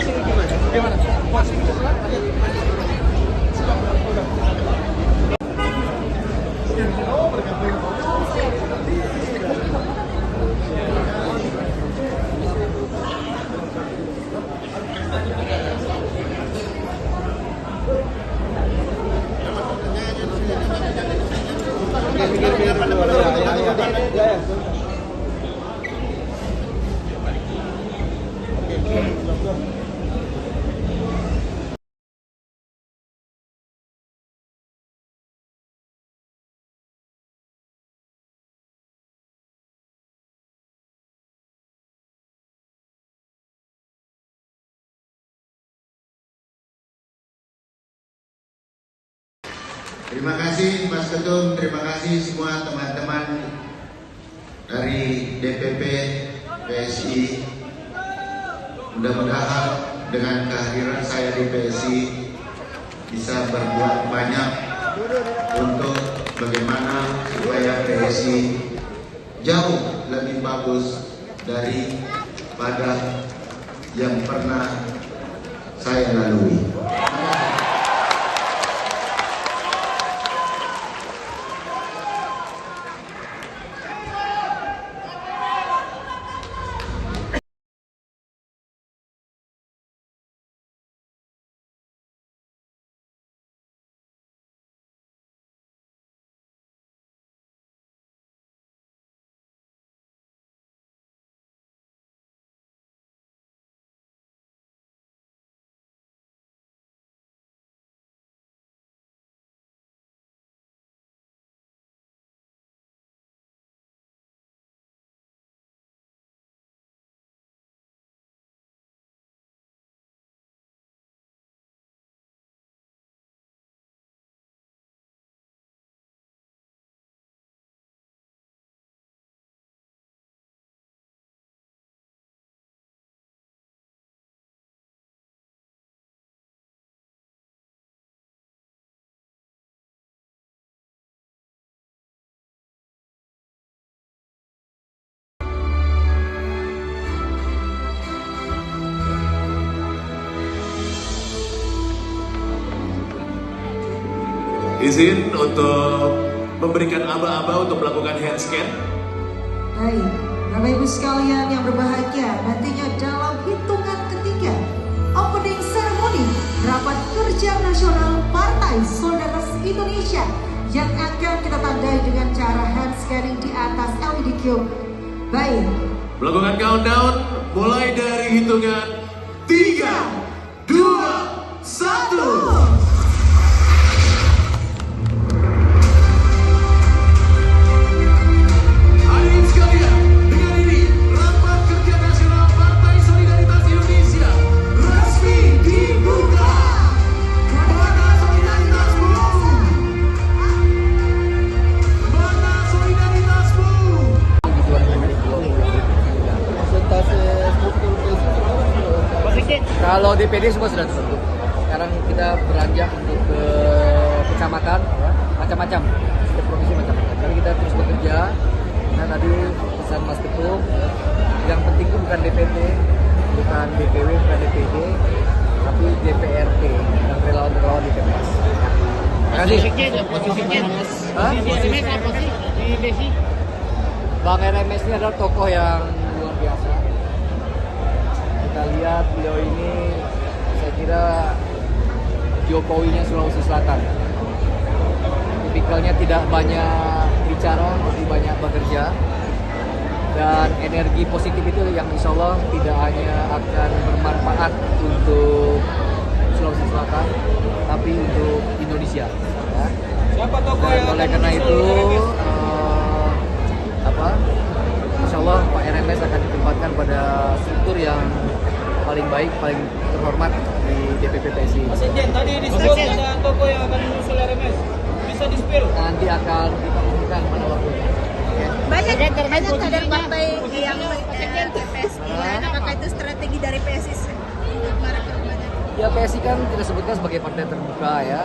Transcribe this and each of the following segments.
Masih gimana? Gimana? Masih Terima kasih Mas Ketum, terima kasih semua teman-teman dari DPP PSI. Mudah-mudahan dengan kehadiran saya di PSI bisa berbuat banyak untuk bagaimana supaya PSI jauh lebih bagus daripada yang pernah saya lalui. Izin untuk memberikan aba-aba untuk melakukan hand scan. Baik, Bapak Ibu sekalian yang berbahagia, nantinya dalam hitungan ketiga opening ceremony Rapat Kerja Nasional Partai Solidaritas Indonesia yang akan kita tandai dengan cara hand scanning di atas LED Cube. Baik, Melakukan countdown mulai dari hitungan 3, 2, 1. Kalau DPD semua sudah terbentuk. Sekarang kita beranjak untuk ke kecamatan, ya, macam-macam. Setiap provinsi macam-macam. Jadi kita terus bekerja. Nah tadi pesan Mas Ketum, yang penting itu bukan DPT, bukan DPW, bukan DPD, tapi DPRT dan relawan-relawan di TPS. Terima kasih. Bang RMS ini adalah tokoh yang luar biasa. Kita lihat beliau ini, saya kira Jokowinya Sulawesi Selatan. Tipikalnya tidak banyak bicara, tapi banyak bekerja. Dan energi positif itu yang insya Allah tidak hanya akan bermanfaat untuk Sulawesi Selatan, tapi untuk Indonesia. Ya. Siapa tokoh Dan yang oleh karena itu, insya Allah Pak RMS akan ditempatkan pada struktur yang paling baik, paling terhormat di DPP PSI. Mas Injen, tadi disebut ada tokoh yang akan menyusul RMS. Bisa di-spill? Nanti akan kita umumkan pada waktunya. Banyak kader partai yang TPS. Apakah itu strategi dari PSI untuk merekam banyak? Ya PSI kan kita sebutkan sebagai partai terbuka ya.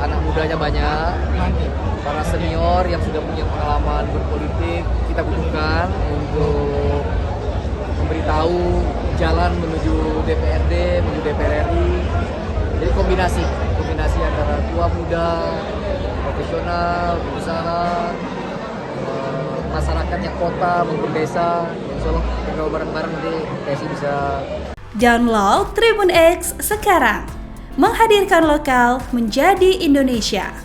Anak mudanya banyak, para senior yang sudah punya pengalaman berpolitik kita butuhkan untuk memberitahu jalan menuju DPRD, menuju DPR RI. Jadi kombinasi antara tua muda, profesional, pengusaha, masyarakatnya kota maupun desa. Insya Allah kalau bareng-bareng nanti PSI bisa. Download Tribun X sekarang, menghadirkan lokal menjadi Indonesia.